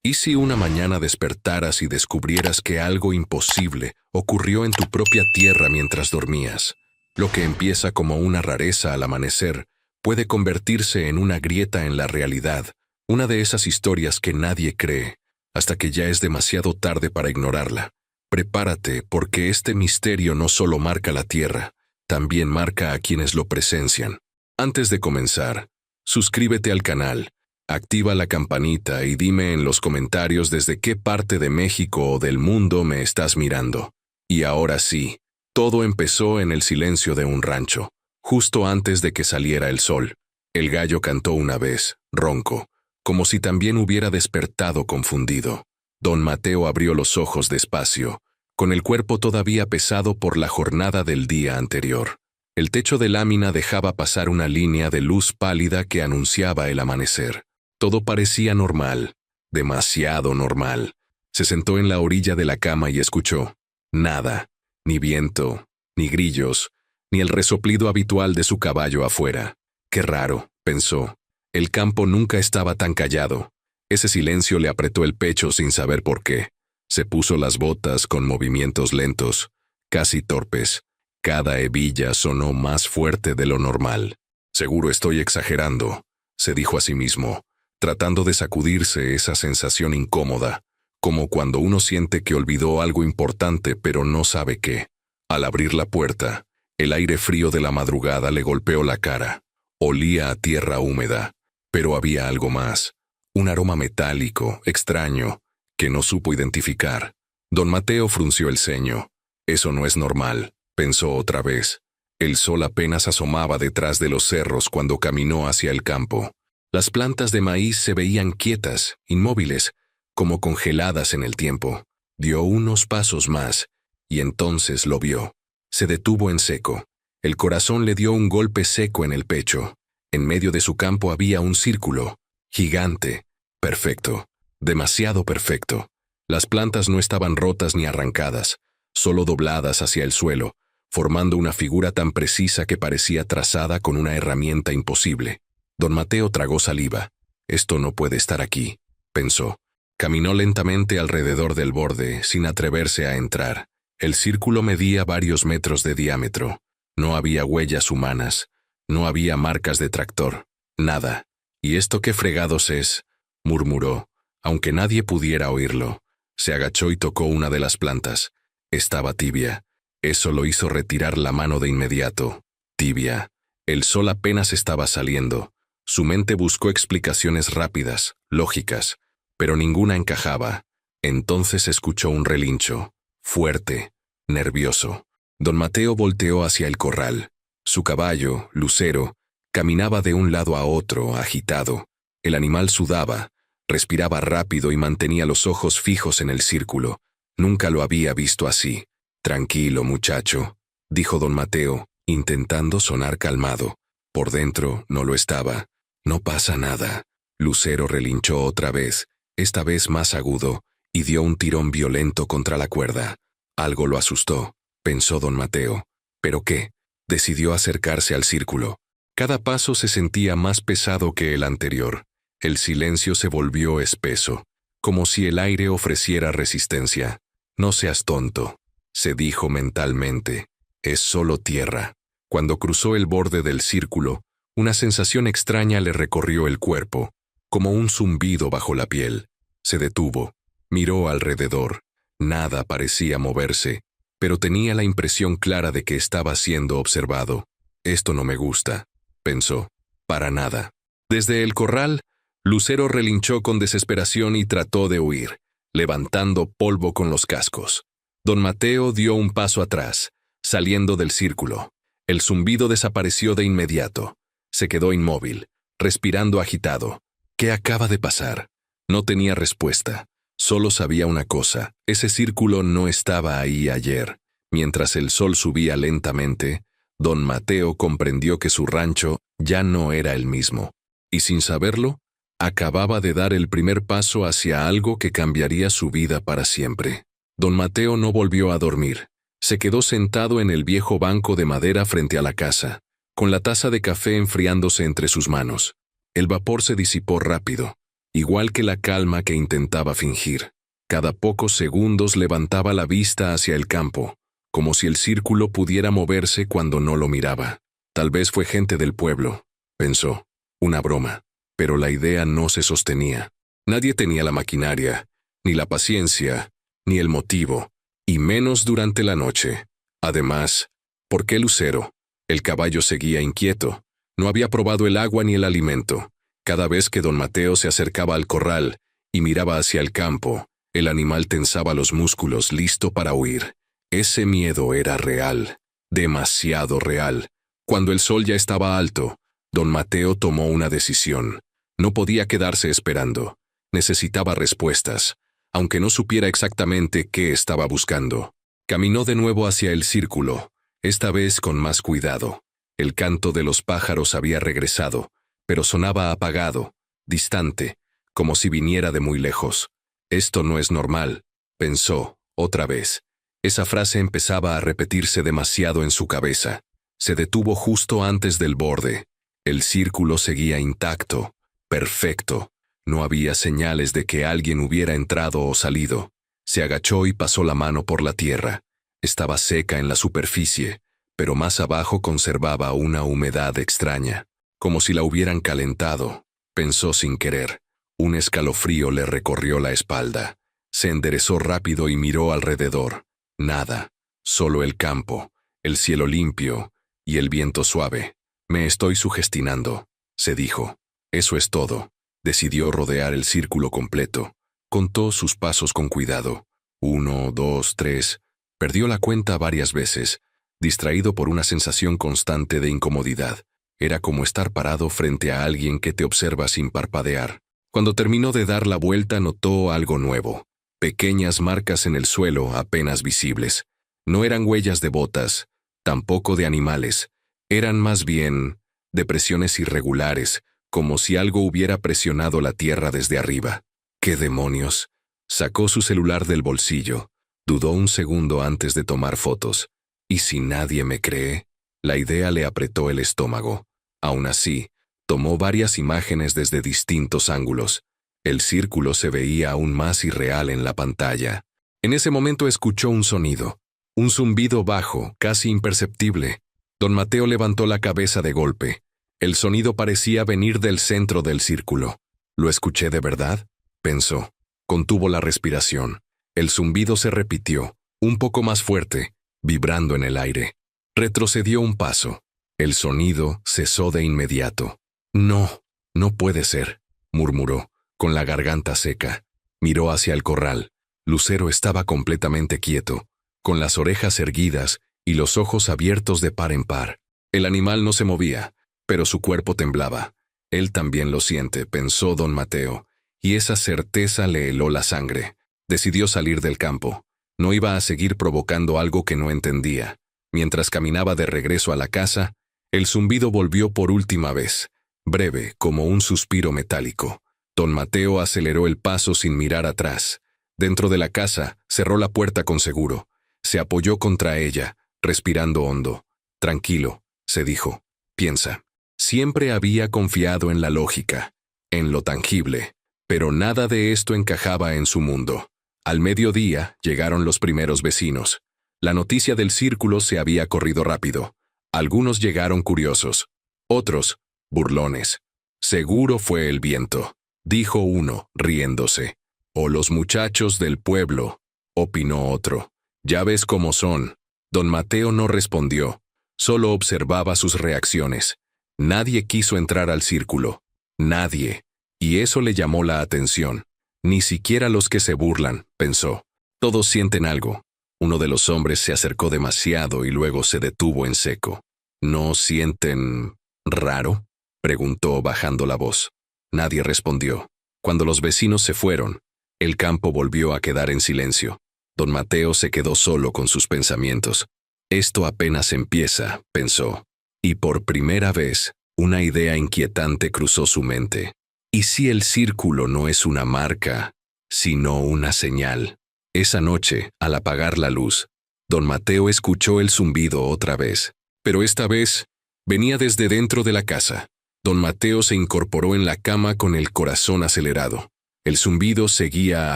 ¿Y si una mañana despertaras y descubrieras que algo imposible ocurrió en tu propia tierra mientras dormías? Lo que empieza como una rareza al amanecer puede convertirse en una grieta en la realidad, una de esas historias que nadie cree, hasta que ya es demasiado tarde para ignorarla. Prepárate, porque este misterio no solo marca la tierra, también marca a quienes lo presencian. Antes de comenzar, suscríbete al canal. Activa la campanita y dime en los comentarios desde qué parte de México o del mundo me estás mirando. Y ahora sí, todo empezó en el silencio de un rancho, justo antes de que saliera el sol. El gallo cantó una vez, ronco, como si también hubiera despertado confundido. Don Mateo abrió los ojos despacio, con el cuerpo todavía pesado por la jornada del día anterior. El techo de lámina dejaba pasar una línea de luz pálida que anunciaba el amanecer. Todo parecía normal, demasiado normal. Se sentó en la orilla de la cama y escuchó. Nada, ni viento, ni grillos, ni el resoplido habitual de su caballo afuera. Qué raro, pensó. El campo nunca estaba tan callado. Ese silencio le apretó el pecho sin saber por qué. Se puso las botas con movimientos lentos, casi torpes. Cada hebilla sonó más fuerte de lo normal. Seguro estoy exagerando, se dijo a sí mismo, tratando de sacudirse esa sensación incómoda, como cuando uno siente que olvidó algo importante pero no sabe qué. Al abrir la puerta, el aire frío de la madrugada le golpeó la cara. Olía a tierra húmeda, pero había algo más, un aroma metálico, extraño, que no supo identificar. Don Mateo frunció el ceño. Eso no es normal, pensó otra vez. El sol apenas asomaba detrás de los cerros cuando caminó hacia el campo. Las plantas de maíz se veían quietas, inmóviles, como congeladas en el tiempo. Dio unos pasos más, y entonces lo vio. Se detuvo en seco. El corazón le dio un golpe seco en el pecho. En medio de su campo había un círculo, gigante, perfecto, demasiado perfecto. Las plantas no estaban rotas ni arrancadas, solo dobladas hacia el suelo, formando una figura tan precisa que parecía trazada con una herramienta imposible. Don Mateo tragó saliva. Esto no puede estar aquí, pensó. Caminó lentamente alrededor del borde, sin atreverse a entrar. El círculo medía varios metros de diámetro. No había huellas humanas. No había marcas de tractor. Nada. ¿Y esto qué fregados es?, murmuró, aunque nadie pudiera oírlo. Se agachó y tocó una de las plantas. Estaba tibia. Eso lo hizo retirar la mano de inmediato. Tibia. El sol apenas estaba saliendo. Su mente buscó explicaciones rápidas, lógicas, pero ninguna encajaba. Entonces escuchó un relincho, fuerte, nervioso. Don Mateo volteó hacia el corral. Su caballo, Lucero, caminaba de un lado a otro, agitado. El animal sudaba, respiraba rápido y mantenía los ojos fijos en el círculo. Nunca lo había visto así. Tranquilo, muchacho, dijo don Mateo, intentando sonar calmado. Por dentro no lo estaba. No pasa nada. Lucero relinchó otra vez, esta vez más agudo, y dio un tirón violento contra la cuerda. Algo lo asustó, pensó don Mateo. ¿Pero qué? Decidió acercarse al círculo. Cada paso se sentía más pesado que el anterior. El silencio se volvió espeso, como si el aire ofreciera resistencia. No seas tonto, se dijo mentalmente. Es solo tierra. Cuando cruzó el borde del círculo, una sensación extraña le recorrió el cuerpo, como un zumbido bajo la piel. Se detuvo, miró alrededor. Nada parecía moverse, pero tenía la impresión clara de que estaba siendo observado. Esto no me gusta, pensó. Para nada. Desde el corral, Lucero relinchó con desesperación y trató de huir, levantando polvo con los cascos. Don Mateo dio un paso atrás, saliendo del círculo. El zumbido desapareció de inmediato. Se quedó inmóvil, respirando agitado. ¿Qué acaba de pasar? No tenía respuesta. Solo sabía una cosa: ese círculo no estaba ahí ayer. Mientras el sol subía lentamente, don Mateo comprendió que su rancho ya no era el mismo. Y sin saberlo, acababa de dar el primer paso hacia algo que cambiaría su vida para siempre. Don Mateo no volvió a dormir. Se quedó sentado en el viejo banco de madera frente a la casa, con la taza de café enfriándose entre sus manos. El vapor se disipó rápido. igual que la calma que intentaba fingir. Cada pocos segundos levantaba la vista hacia el campo, como si el círculo pudiera moverse cuando no lo miraba. Tal vez fue gente del pueblo, pensó. Una broma. Pero la idea no se sostenía. Nadie tenía la maquinaria, ni la paciencia, ni el motivo, y menos durante la noche. Además, ¿por qué Lucero? El caballo seguía inquieto. No había probado el agua ni el alimento. Cada vez que don Mateo se acercaba al corral y miraba hacia el campo, el animal tensaba los músculos listo para huir. Ese miedo era real, demasiado real. Cuando el sol ya estaba alto, don Mateo tomó una decisión. No podía quedarse esperando. Necesitaba respuestas, aunque no supiera exactamente qué estaba buscando. Caminó de nuevo hacia el círculo, esta vez con más cuidado. El canto de los pájaros había regresado, pero sonaba apagado, distante, como si viniera de muy lejos. Esto no es normal, pensó, otra vez. Esa frase empezaba a repetirse demasiado en su cabeza. Se detuvo justo antes del borde. El círculo seguía intacto, perfecto. No había señales de que alguien hubiera entrado o salido. Se agachó y pasó la mano por la tierra. Estaba seca en la superficie, pero más abajo conservaba una humedad extraña, como si la hubieran calentado. Pensó sin querer. Un escalofrío le recorrió la espalda. Se enderezó rápido y miró alrededor. Nada, solo el campo, el cielo limpio y el viento suave. Me estoy sugestionando, se dijo. Eso es todo. Decidió rodear el círculo completo. Contó sus pasos con cuidado. 1, 2, 3. Perdió la cuenta varias veces, distraído por una sensación constante de incomodidad. Era como estar parado frente a alguien que te observa sin parpadear. Cuando terminó de dar la vuelta notó algo nuevo. Pequeñas marcas en el suelo apenas visibles. No eran huellas de botas, tampoco de animales. Eran más bien depresiones irregulares, como si algo hubiera presionado la tierra desde arriba. ¿Qué demonios? Sacó su celular del bolsillo. Dudó un segundo antes de tomar fotos. ¿Y si nadie me cree? La idea le apretó el estómago. Aún así, tomó varias imágenes desde distintos ángulos. El círculo se veía aún más irreal en la pantalla. En ese momento escuchó un sonido. Un zumbido bajo, casi imperceptible. Don Mateo levantó la cabeza de golpe. El sonido parecía venir del centro del círculo. ¿Lo escuché de verdad?, pensó. Contuvo la respiración. El zumbido se repitió, un poco más fuerte, vibrando en el aire. Retrocedió un paso. El sonido cesó de inmediato. No, no puede ser, murmuró, con la garganta seca. Miró hacia el corral. Lucero estaba completamente quieto, con las orejas erguidas y los ojos abiertos de par en par. El animal no se movía, pero su cuerpo temblaba. Él también lo siente, pensó don Mateo, y esa certeza le heló la sangre. Decidió salir del campo. No iba a seguir provocando algo que no entendía. Mientras caminaba de regreso a la casa, el zumbido volvió por última vez, breve como un suspiro metálico. Don Mateo aceleró el paso sin mirar atrás. Dentro de la casa, cerró la puerta con seguro. Se apoyó contra ella, respirando hondo. Tranquilo, se dijo. Piensa. Siempre había confiado en la lógica, en lo tangible, pero nada de esto encajaba en su mundo. Al mediodía llegaron los primeros vecinos. La noticia del círculo se había corrido rápido. Algunos llegaron curiosos, otros, burlones. Seguro fue el viento, dijo uno, riéndose. O los muchachos del pueblo, opinó otro. Ya ves cómo son. Don Mateo no respondió, solo observaba sus reacciones. Nadie quiso entrar al círculo. Nadie. Y eso le llamó la atención. Ni siquiera los que se burlan, pensó. Todos sienten algo. Uno de los hombres se acercó demasiado y luego se detuvo en seco. ¿No sienten raro?, preguntó bajando la voz. Nadie respondió. Cuando los vecinos se fueron, el campo volvió a quedar en silencio. Don Mateo se quedó solo con sus pensamientos. Esto apenas empieza, pensó. Y por primera vez, una idea inquietante cruzó su mente. ¿Y si el círculo no es una marca, sino una señal? Esa noche, al apagar la luz, don Mateo escuchó el zumbido otra vez, pero esta vez venía desde dentro de la casa. Don Mateo se incorporó en la cama con el corazón acelerado. El zumbido seguía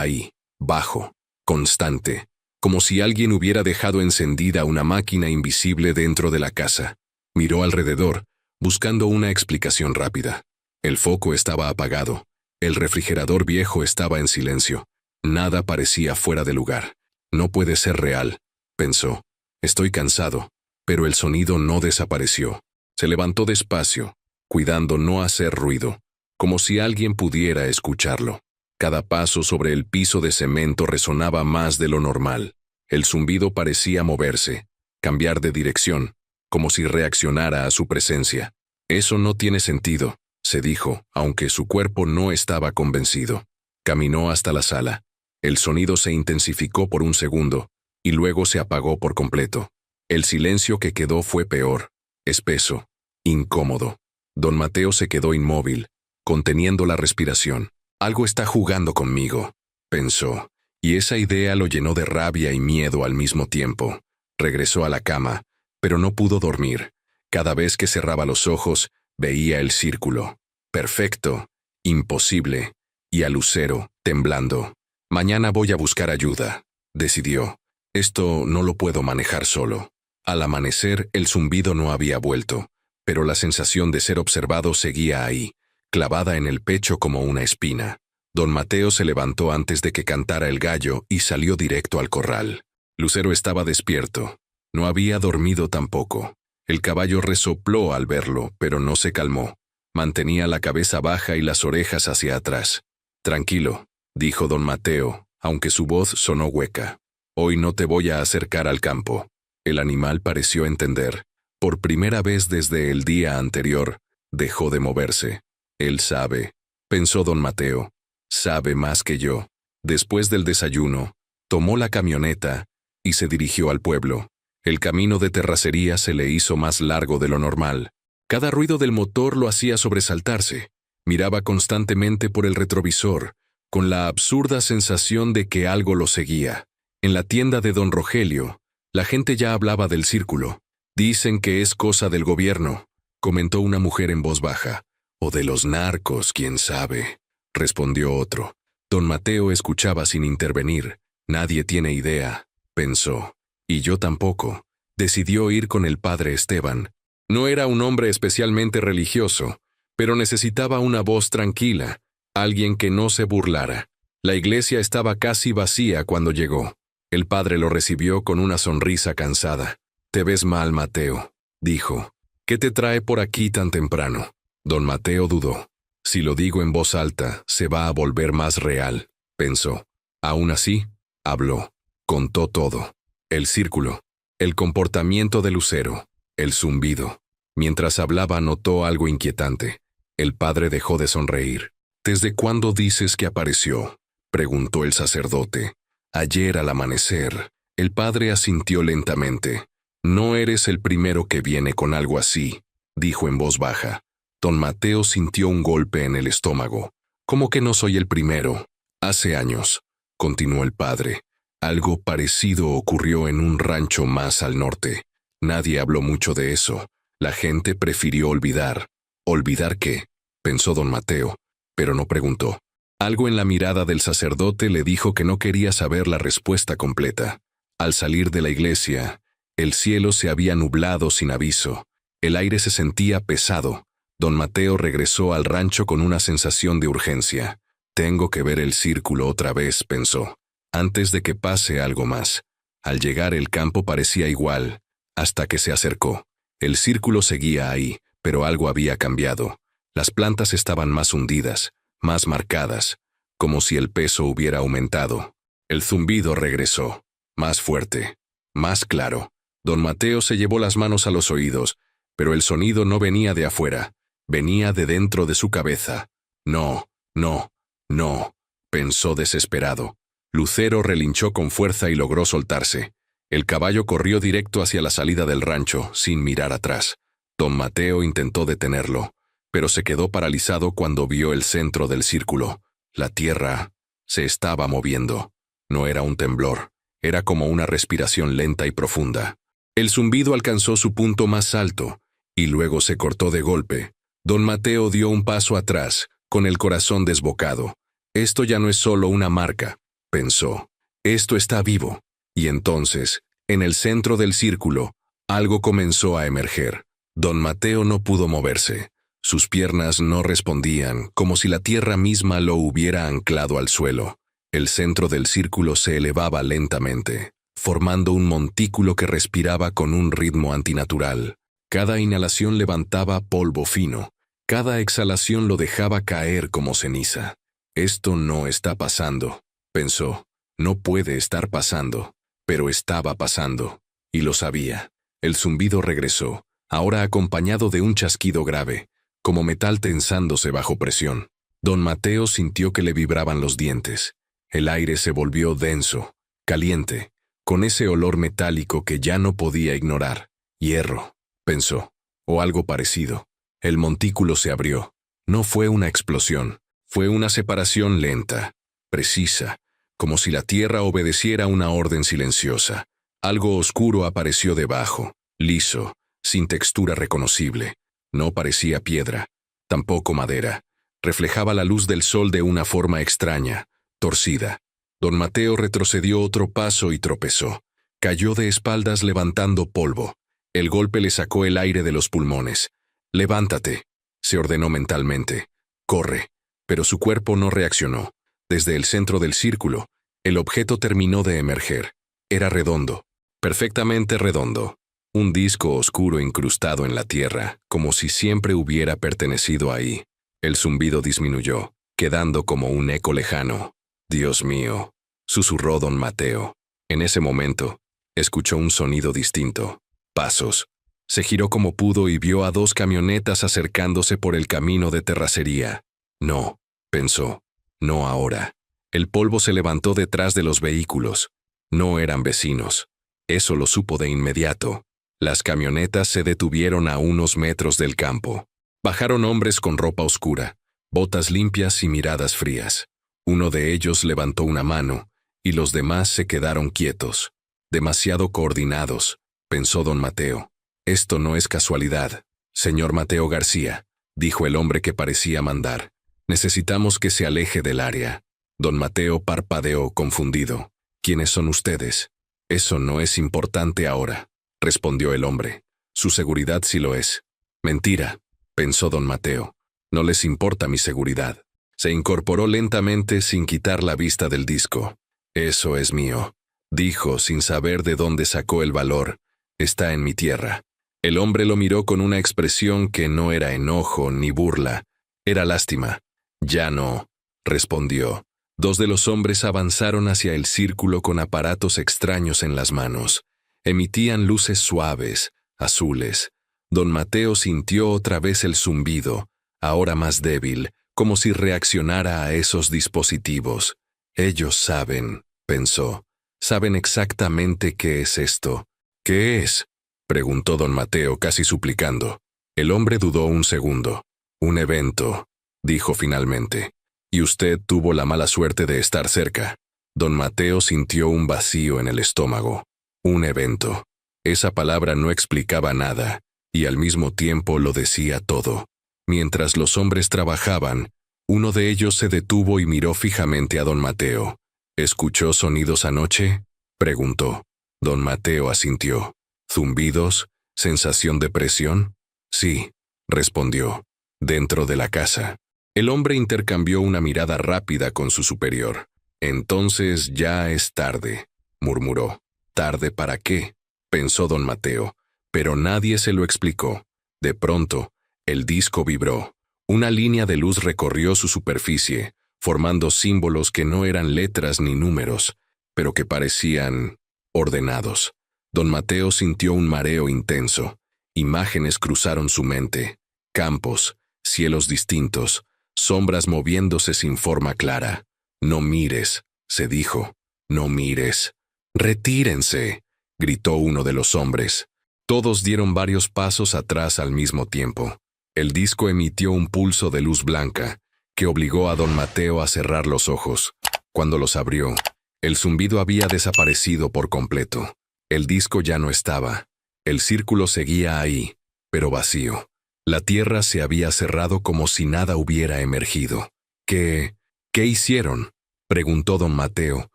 ahí, bajo, constante, como si alguien hubiera dejado encendida una máquina invisible dentro de la casa. Miró alrededor, buscando una explicación rápida. El foco estaba apagado. El refrigerador viejo estaba en silencio. Nada parecía fuera de lugar. No puede ser real, pensó. Estoy cansado. Pero el sonido no desapareció. Se levantó despacio, cuidando no hacer ruido, como si alguien pudiera escucharlo. Cada paso sobre el piso de cemento resonaba más de lo normal. El zumbido parecía moverse, cambiar de dirección, como si reaccionara a su presencia. Eso no tiene sentido, se dijo, aunque su cuerpo no estaba convencido. Caminó hasta la sala. El sonido se intensificó por un segundo, y luego se apagó por completo. El silencio que quedó fue peor, espeso, incómodo. Don Mateo se quedó inmóvil, conteniendo la respiración. Algo está jugando conmigo, pensó, y esa idea lo llenó de rabia y miedo al mismo tiempo. Regresó a la cama, pero no pudo dormir. Cada vez que cerraba los ojos, veía el círculo. Perfecto, imposible, y a Lucero, temblando. Mañana voy a buscar ayuda, decidió. Esto no lo puedo manejar solo. Al amanecer, el zumbido no había vuelto, pero la sensación de ser observado seguía ahí, clavada en el pecho como una espina. Don Mateo se levantó antes de que cantara el gallo y salió directo al corral. Lucero estaba despierto. No había dormido tampoco. El caballo resopló al verlo, pero no se calmó. Mantenía la cabeza baja y las orejas hacia atrás. Tranquilo, dijo don Mateo, aunque su voz sonó hueca. Hoy no te voy a acercar al campo. El animal pareció entender. Por primera vez desde el día anterior, dejó de moverse. Él sabe, pensó don Mateo. Sabe más que yo. Después del desayuno, tomó la camioneta y se dirigió al pueblo. El camino de terracería se le hizo más largo de lo normal. Cada ruido del motor lo hacía sobresaltarse. Miraba constantemente por el retrovisor, con la absurda sensación de que algo lo seguía. En la tienda de don Rogelio, la gente ya hablaba del círculo. Dicen que es cosa del gobierno, comentó una mujer en voz baja. O de los narcos, quién sabe, respondió otro. Don Mateo escuchaba sin intervenir. Nadie tiene idea, pensó. Y yo tampoco. Decidió ir con el padre Esteban. No era un hombre especialmente religioso, pero necesitaba una voz tranquila, alguien que no se burlara. La iglesia estaba casi vacía cuando llegó. El padre lo recibió con una sonrisa cansada. «Te ves mal, Mateo», dijo. «¿Qué te trae por aquí tan temprano?» Don Mateo dudó. Si lo digo en voz alta, se va a volver más real, pensó. Aún así, habló. Contó todo. El círculo, el comportamiento de Lucero, el zumbido. Mientras hablaba notó algo inquietante. El padre dejó de sonreír. «¿Desde cuándo dices que apareció?», preguntó el sacerdote. «Ayer al amanecer». El padre asintió lentamente. «No eres el primero que viene con algo así», dijo en voz baja. Don Mateo sintió un golpe en el estómago. «¿Cómo que no soy el primero?» «Hace años», continuó el padre. «Algo parecido ocurrió en un rancho más al norte. Nadie habló mucho de eso. La gente prefirió olvidar». «¿Olvidar qué?», pensó don Mateo, pero no preguntó. Algo en la mirada del sacerdote le dijo que no quería saber la respuesta completa. Al salir de la iglesia, el cielo se había nublado sin aviso. El aire se sentía pesado. Don Mateo regresó al rancho con una sensación de urgencia. «Tengo que ver el círculo otra vez», pensó, antes de que pase algo más. Al llegar el campo parecía igual, hasta que se acercó. El círculo seguía ahí, pero algo había cambiado. Las plantas estaban más hundidas, más marcadas, como si el peso hubiera aumentado. El zumbido regresó, más fuerte, más claro. Don Mateo se llevó las manos a los oídos, pero el sonido no venía de afuera. Venía de dentro de su cabeza. «No, no, no», pensó desesperado. Lucero relinchó con fuerza y logró soltarse. El caballo corrió directo hacia la salida del rancho, sin mirar atrás. Don Mateo intentó detenerlo, pero se quedó paralizado cuando vio el centro del círculo. La tierra se estaba moviendo. No era un temblor, era como una respiración lenta y profunda. El zumbido alcanzó su punto más alto, y luego se cortó de golpe. Don Mateo dio un paso atrás, con el corazón desbocado. Esto ya no es solo una marca, pensó. Esto está vivo. Y entonces, en el centro del círculo, algo comenzó a emerger. Don Mateo no pudo moverse. Sus piernas no respondían, como si la tierra misma lo hubiera anclado al suelo. El centro del círculo se elevaba lentamente, formando un montículo que respiraba con un ritmo antinatural. Cada inhalación levantaba polvo fino. Cada exhalación lo dejaba caer como ceniza. Esto no está pasando, pensó. No puede estar pasando. Pero estaba pasando. Y lo sabía. El zumbido regresó, ahora acompañado de un chasquido grave, como metal tensándose bajo presión. Don Mateo sintió que le vibraban los dientes. El aire se volvió denso, caliente, con ese olor metálico que ya no podía ignorar. Hierro, pensó, o algo parecido. El montículo se abrió. No fue una explosión, fue una separación lenta, precisa, como si la tierra obedeciera una orden silenciosa. Algo oscuro apareció debajo, liso, sin textura reconocible. No parecía piedra, tampoco madera. Reflejaba la luz del sol de una forma extraña, torcida. Don Mateo retrocedió otro paso y tropezó. Cayó de espaldas levantando polvo. El golpe le sacó el aire de los pulmones. «Levántate», se ordenó mentalmente. «Corre». Pero su cuerpo no reaccionó. Desde el centro del círculo, el objeto terminó de emerger. Era redondo, perfectamente redondo. Un disco oscuro incrustado en la tierra, como si siempre hubiera pertenecido ahí. El zumbido disminuyó, quedando como un eco lejano. «Dios mío», susurró don Mateo. En ese momento, escuchó un sonido distinto. Pasos. Se giró como pudo y vio a 2 camionetas acercándose por el camino de terracería. No, pensó. No ahora. El polvo se levantó detrás de los vehículos. No eran vecinos. Eso lo supo de inmediato. Las camionetas se detuvieron a unos metros del campo. Bajaron hombres con ropa oscura, botas limpias y miradas frías. Uno de ellos levantó una mano, y los demás se quedaron quietos. Demasiado coordinados, pensó don Mateo. Esto no es casualidad. Señor Mateo García, dijo el hombre que parecía mandar. Necesitamos que se aleje del área. Don Mateo parpadeó confundido. ¿Quiénes son ustedes? Eso no es importante ahora, respondió el hombre. Su seguridad sí lo es. Mentira, pensó don Mateo. No les importa mi seguridad. Se incorporó lentamente sin quitar la vista del disco. Eso es mío, dijo sin saber de dónde sacó el valor. Está en mi tierra. El hombre lo miró con una expresión que no era enojo ni burla. Era lástima. Ya no, respondió. 2 de los hombres avanzaron hacia el círculo con aparatos extraños en las manos. Emitían luces suaves, azules. Don Mateo sintió otra vez el zumbido, ahora más débil, como si reaccionara a esos dispositivos. Ellos saben, pensó. Saben exactamente qué es esto. ¿Qué es?, preguntó don Mateo casi suplicando. El hombre dudó un segundo. Un evento, dijo finalmente. Y usted tuvo la mala suerte de estar cerca. Don Mateo sintió un vacío en el estómago. Un evento. Esa palabra no explicaba nada, y al mismo tiempo lo decía todo. Mientras los hombres trabajaban, uno de ellos se detuvo y miró fijamente a don Mateo. ¿Escuchó sonidos anoche?, preguntó. Don Mateo asintió. ¿Zumbidos? ¿Sensación de presión? Sí, respondió. Dentro de la casa. El hombre intercambió una mirada rápida con su superior. Entonces ya es tarde, murmuró. ¿Tarde para qué?, pensó don Mateo, pero nadie se lo explicó. De pronto, el disco vibró. Una línea de luz recorrió su superficie, formando símbolos que no eran letras ni números, pero que parecían ordenados. Don Mateo sintió un mareo intenso. Imágenes cruzaron su mente. Campos, cielos distintos, sombras moviéndose sin forma clara. «No mires», se dijo. «No mires». «Retírense», gritó uno de los hombres. Todos dieron varios pasos atrás al mismo tiempo. El disco emitió un pulso de luz blanca, que obligó a don Mateo a cerrar los ojos. Cuando los abrió, el zumbido había desaparecido por completo. El disco ya no estaba. El círculo seguía ahí, pero vacío. La tierra se había cerrado como si nada hubiera emergido. ¿Qué ¿Qué hicieron?, preguntó don Mateo,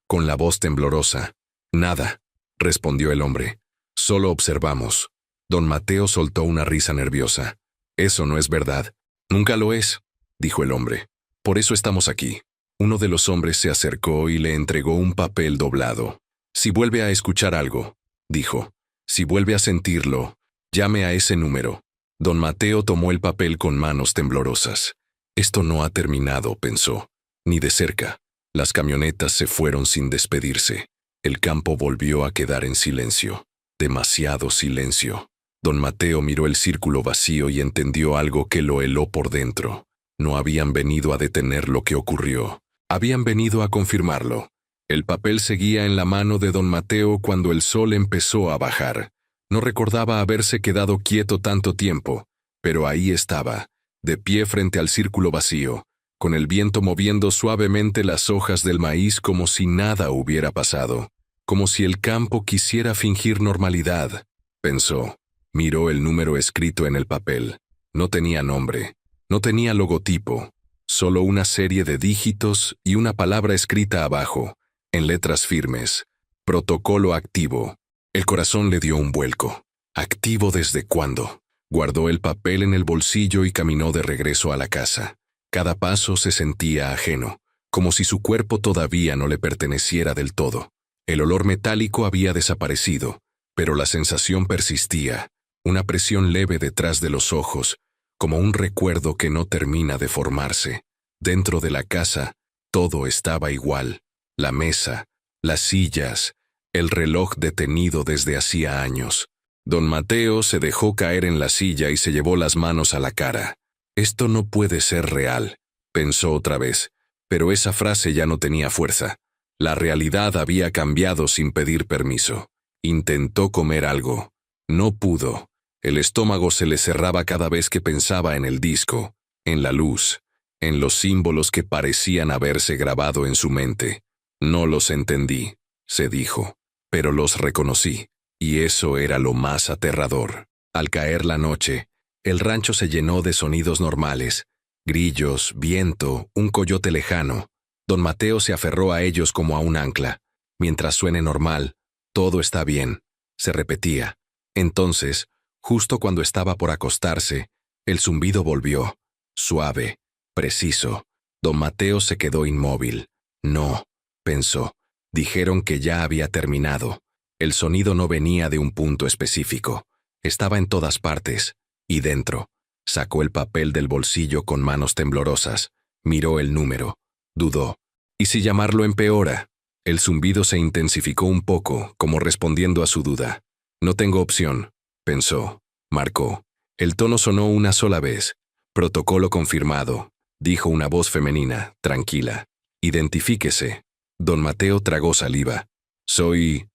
con la voz temblorosa. Nada, respondió el hombre. Solo observamos. Don Mateo soltó una risa nerviosa. Eso no es verdad. Nunca lo es, dijo el hombre. Por eso estamos aquí. Uno de los hombres se acercó y le entregó un papel doblado. Si vuelve a escuchar algo, dijo. Si vuelve a sentirlo, llame a ese número. Don Mateo tomó el papel con manos temblorosas. Esto no ha terminado, pensó. Ni de cerca. Las camionetas se fueron sin despedirse. El campo volvió a quedar en silencio. Demasiado silencio. Don Mateo miró el círculo vacío y entendió algo que lo heló por dentro. No habían venido a detener lo que ocurrió. Habían venido a confirmarlo. El papel seguía en la mano de don Mateo cuando el sol empezó a bajar. No recordaba haberse quedado quieto tanto tiempo, pero ahí estaba, de pie frente al círculo vacío, con el viento moviendo suavemente las hojas del maíz como si nada hubiera pasado, como si el campo quisiera fingir normalidad, pensó. Miró el número escrito en el papel. No tenía nombre, no tenía logotipo, solo una serie de dígitos y una palabra escrita abajo, en letras firmes. Protocolo activo. El corazón le dio un vuelco. ¿Activo desde cuándo? Guardó el papel en el bolsillo y caminó de regreso a la casa. Cada paso se sentía ajeno, como si su cuerpo todavía no le perteneciera del todo. El olor metálico había desaparecido, pero la sensación persistía, una presión leve detrás de los ojos, como un recuerdo que no termina de formarse. Dentro de la casa, todo estaba igual. La mesa, las sillas, el reloj detenido desde hacía años. Don Mateo se dejó caer en la silla y se llevó las manos a la cara. Esto no puede ser real, pensó otra vez, pero esa frase ya no tenía fuerza. La realidad había cambiado sin pedir permiso. Intentó comer algo. No pudo. El estómago se le cerraba cada vez que pensaba en el disco, en la luz, en los símbolos que parecían haberse grabado en su mente. No los entendí, se dijo, pero los reconocí, y eso era lo más aterrador. Al caer la noche, el rancho se llenó de sonidos normales, grillos, viento, un coyote lejano. Don Mateo se aferró a ellos como a un ancla. Mientras suene normal, todo está bien, se repetía. Entonces, justo cuando estaba por acostarse, el zumbido volvió, suave, preciso. Don Mateo se quedó inmóvil. No, pensó. Dijeron que ya había terminado. El sonido no venía de un punto específico. Estaba en todas partes. Y dentro. Sacó el papel del bolsillo con manos temblorosas. Miró el número. Dudó. ¿Y si llamarlo empeora? El zumbido se intensificó un poco, como respondiendo a su duda. No tengo opción, pensó. Marcó. El tono sonó una sola vez. Protocolo confirmado, dijo una voz femenina, tranquila. Identifíquese. Don Mateo tragó saliva. Soy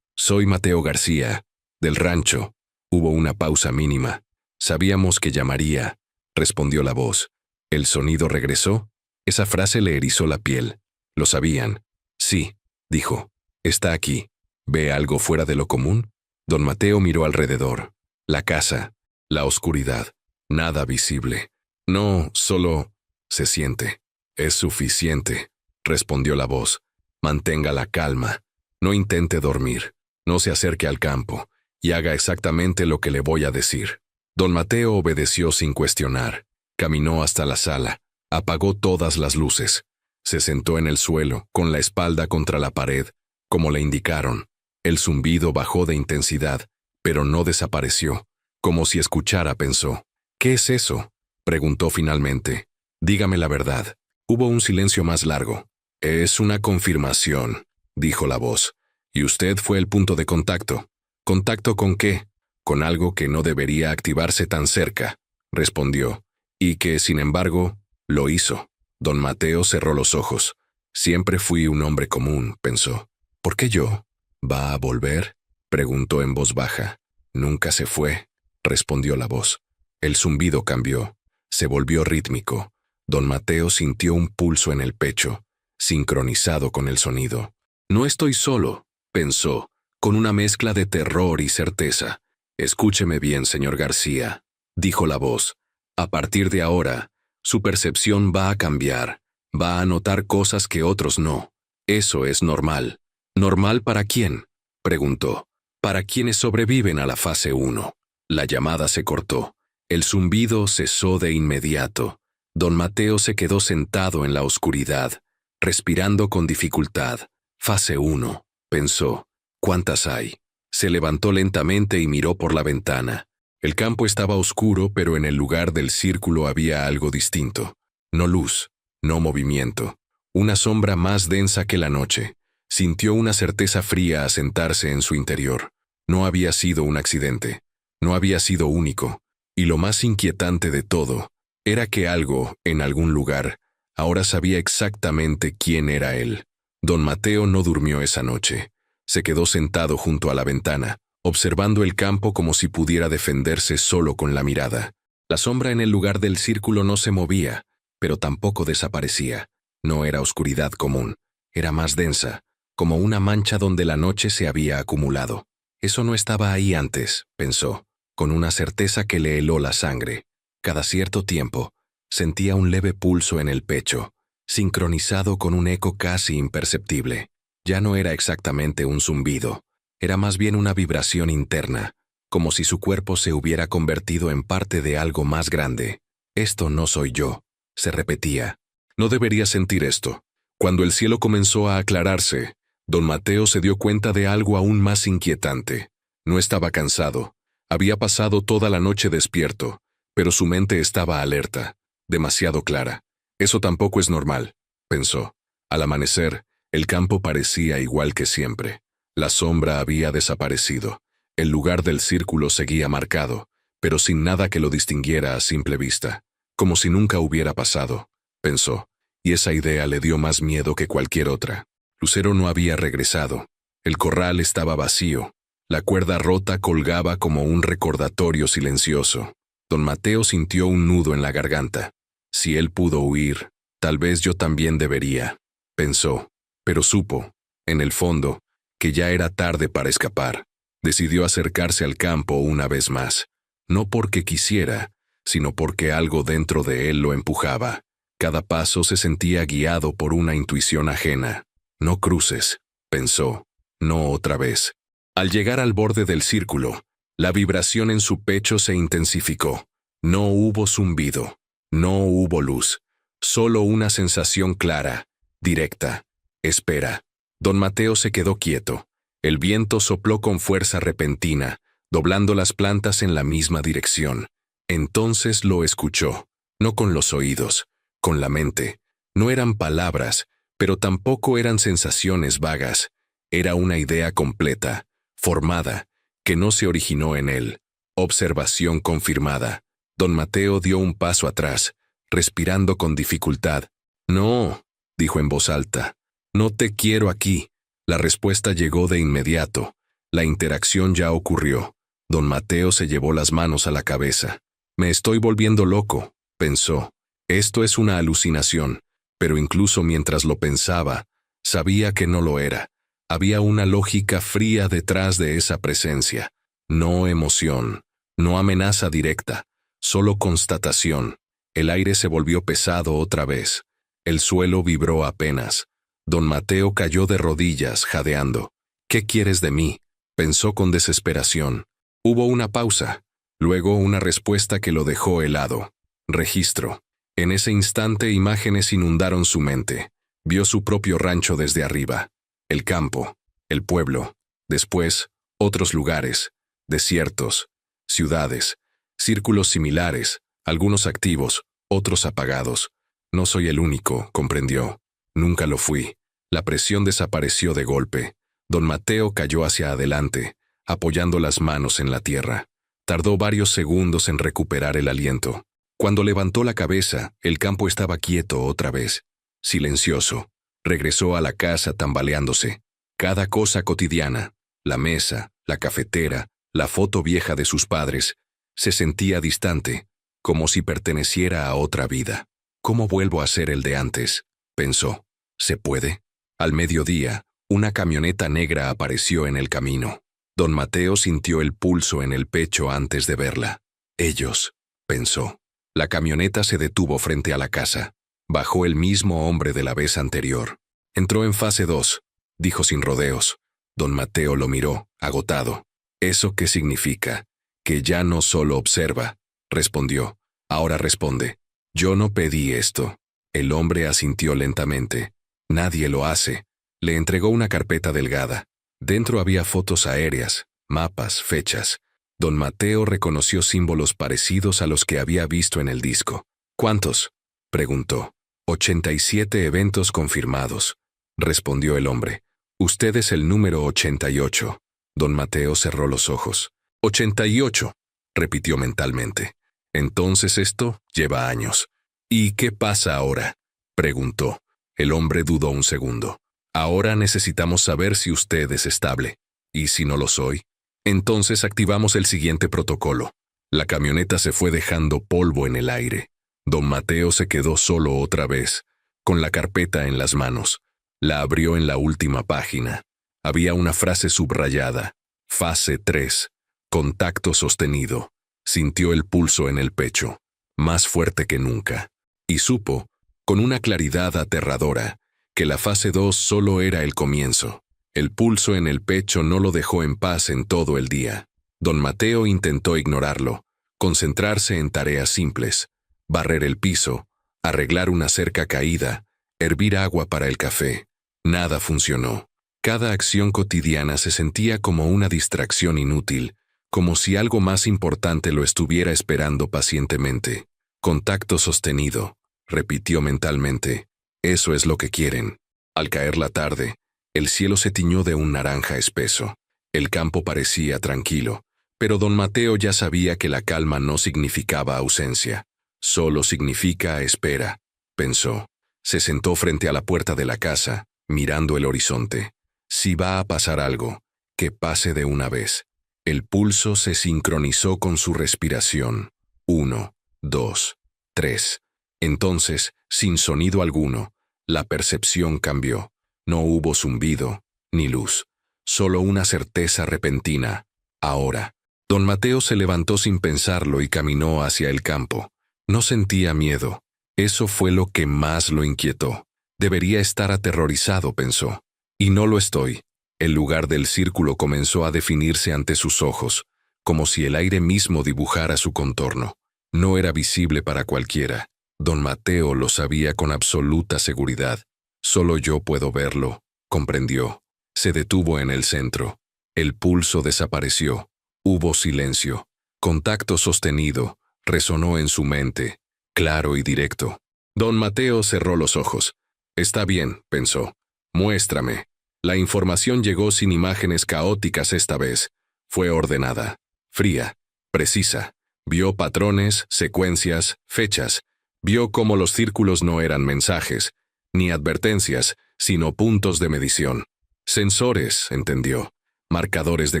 Mateo García, del rancho. Hubo una pausa mínima. Sabíamos que llamaría, respondió la voz. ¿El sonido regresó? Esa frase le erizó la piel. ¿Lo sabían? Sí, dijo. Está aquí. ¿Ve algo fuera de lo común? Don Mateo miró alrededor. La casa, la oscuridad, nada visible. No, solo se siente. Es suficiente, respondió la voz. Mantenga la calma. No intente dormir. No se acerque al campo y haga exactamente lo que le voy a decir. Don Mateo obedeció sin cuestionar. Caminó hasta la sala. Apagó todas las luces. Se sentó en el suelo, con la espalda contra la pared, como le indicaron. El zumbido bajó de intensidad, pero no desapareció. Como si escuchara, pensó. ¿Qué es eso?, preguntó finalmente. Dígame la verdad. Hubo un silencio más largo. Es una confirmación, dijo la voz. ¿Y usted fue el punto de contacto? ¿Contacto con qué? Con algo que no debería activarse tan cerca, respondió. Y que, sin embargo, lo hizo. Don Mateo cerró los ojos. Siempre fui un hombre común, pensó. ¿Por qué yo? ¿Va a volver?, preguntó en voz baja. Nunca se fue, respondió la voz. El zumbido cambió. Se volvió rítmico. Don Mateo sintió un pulso en el pecho, sincronizado con el sonido. No estoy solo, pensó, con una mezcla de terror y certeza. Escúcheme bien, señor García, dijo la voz. A partir de ahora, su percepción va a cambiar. Va a notar cosas que otros no. Eso es normal. ¿Normal para quién?, preguntó. Para quienes sobreviven a la fase 1. La llamada se cortó. El zumbido cesó de inmediato. Don Mateo se quedó sentado en la oscuridad, respirando con dificultad. Fase 1, pensó. ¿Cuántas hay? Se levantó lentamente y miró por la ventana. El campo estaba oscuro, pero en el lugar del círculo había algo distinto. No luz, no movimiento. Una sombra más densa que la noche. Sintió una certeza fría asentarse en su interior. No había sido un accidente. No había sido único. Y lo más inquietante de todo era que algo, en algún lugar, ahora sabía exactamente quién era él. Don Mateo no durmió esa noche. Se quedó sentado junto a la ventana, observando el campo como si pudiera defenderse solo con la mirada. La sombra en el lugar del círculo no se movía, pero tampoco desaparecía. No era oscuridad común. Era más densa, como una mancha donde la noche se había acumulado. Eso no estaba ahí antes, pensó, con una certeza que le heló la sangre. Cada cierto tiempo, sentía un leve pulso en el pecho, sincronizado con un eco casi imperceptible. Ya no era exactamente un zumbido, era más bien una vibración interna, como si su cuerpo se hubiera convertido en parte de algo más grande. Esto no soy yo, se repetía. No debería sentir esto. Cuando el cielo comenzó a aclararse, don Mateo se dio cuenta de algo aún más inquietante. No estaba cansado. Había pasado toda la noche despierto, pero su mente estaba alerta, demasiado clara. Eso tampoco es normal, pensó. Al amanecer, el campo parecía igual que siempre. La sombra había desaparecido. El lugar del círculo seguía marcado, pero sin nada que lo distinguiera a simple vista. Como si nunca hubiera pasado, pensó, y esa idea le dio más miedo que cualquier otra. Lucero no había regresado. El corral estaba vacío. La cuerda rota colgaba como un recordatorio silencioso. Don Mateo sintió un nudo en la garganta. Si él pudo huir, tal vez yo también debería, pensó. Pero supo, en el fondo, que ya era tarde para escapar. Decidió acercarse al campo una vez más. No porque quisiera, sino porque algo dentro de él lo empujaba. Cada paso se sentía guiado por una intuición ajena. No cruces, pensó. No otra vez. Al llegar al borde del círculo, la vibración en su pecho se intensificó. No hubo zumbido. No hubo luz. Solo una sensación clara, directa. Espera. Don Mateo se quedó quieto. El viento sopló con fuerza repentina, doblando las plantas en la misma dirección. Entonces lo escuchó. No con los oídos, con la mente. No eran palabras, pero tampoco eran sensaciones vagas. Era una idea completa, formada, que no se originó en él. Observación confirmada. Don Mateo dio un paso atrás, respirando con dificultad. No, dijo en voz alta. No te quiero aquí. La respuesta llegó de inmediato. La interacción ya ocurrió. Don Mateo se llevó las manos a la cabeza. Me estoy volviendo loco, pensó. Esto es una alucinación, pero incluso mientras lo pensaba, sabía que no lo era. Había una lógica fría detrás de esa presencia. No emoción, no amenaza directa, solo constatación. El aire se volvió pesado otra vez. El suelo vibró apenas. Don Mateo cayó de rodillas, jadeando. ¿Qué quieres de mí?, pensó con desesperación. Hubo una pausa, luego una respuesta que lo dejó helado. Registro. En ese instante imágenes inundaron su mente. Vio su propio rancho desde arriba. El campo, el pueblo. Después, otros lugares. Desiertos, ciudades, círculos similares, algunos activos, otros apagados. No soy el único, comprendió. Nunca lo fui. La presión desapareció de golpe. Don Mateo cayó hacia adelante, apoyando las manos en la tierra. Tardó varios segundos en recuperar el aliento. Cuando levantó la cabeza, el campo estaba quieto otra vez, silencioso. Regresó a la casa tambaleándose. Cada cosa cotidiana, la mesa, la cafetera, la foto vieja de sus padres, se sentía distante, como si perteneciera a otra vida. ¿Cómo vuelvo a ser el de antes?, pensó. ¿Se puede? Al mediodía, una camioneta negra apareció en el camino. Don Mateo sintió el pulso en el pecho antes de verla. Ellos, pensó. La camioneta se detuvo frente a la casa. Bajó el mismo hombre de la vez anterior. Entró en fase 2, dijo sin rodeos. Don Mateo lo miró, agotado. ¿Eso qué significa? Que ya no solo observa, respondió. Ahora responde. Yo no pedí esto. El hombre asintió lentamente. Nadie lo hace. Le entregó una carpeta delgada. Dentro había fotos aéreas, mapas, fechas. Don Mateo reconoció símbolos parecidos a los que había visto en el disco. ¿Cuántos?, preguntó. 87 eventos confirmados, respondió el hombre. Usted es el número 88. Don Mateo cerró los ojos. 88, repitió mentalmente. Entonces esto lleva años. ¿Y qué pasa ahora?, preguntó. El hombre dudó un segundo. Ahora necesitamos saber si usted es estable. ¿Y si no lo soy? Entonces activamos el siguiente protocolo. La camioneta se fue dejando polvo en el aire. Don Mateo se quedó solo otra vez, con la carpeta en las manos. La abrió en la última página. Había una frase subrayada. Fase 3. Contacto sostenido. Sintió el pulso en el pecho, más fuerte que nunca. Y supo, con una claridad aterradora, que la fase 2 solo era el comienzo. El pulso en el pecho no lo dejó en paz en todo el día. Don Mateo intentó ignorarlo, concentrarse en tareas simples, barrer el piso, arreglar una cerca caída, hervir agua para el café. Nada funcionó. Cada acción cotidiana se sentía como una distracción inútil, como si algo más importante lo estuviera esperando pacientemente. Contacto sostenido, repitió mentalmente. Eso es lo que quieren. Al caer la tarde, el cielo se tiñó de un naranja espeso. El campo parecía tranquilo, pero don Mateo ya sabía que la calma no significaba ausencia. Solo significa espera, pensó. Se sentó frente a la puerta de la casa, mirando el horizonte. Si va a pasar algo, que pase de una vez. El pulso se sincronizó con su respiración. 1, 2, 3. Entonces, sin sonido alguno, la percepción cambió. No hubo zumbido, ni luz. Solo una certeza repentina. Ahora. Don Mateo se levantó sin pensarlo y caminó hacia el campo. No sentía miedo. Eso fue lo que más lo inquietó. Debería estar aterrorizado, pensó. Y no lo estoy. El lugar del círculo comenzó a definirse ante sus ojos, como si el aire mismo dibujara su contorno. No era visible para cualquiera. Don Mateo lo sabía con absoluta seguridad. Solo yo puedo verlo, comprendió. Se detuvo en el centro. El pulso desapareció. Hubo silencio. Contacto sostenido. Resonó en su mente, claro y directo. Don Mateo cerró los ojos. Está bien, pensó. Muéstrame. La información llegó sin imágenes caóticas esta vez. Fue ordenada, fría, precisa. Vio patrones, secuencias, fechas. Vio cómo los círculos no eran mensajes, ni advertencias, sino puntos de medición. Sensores, entendió. Marcadores de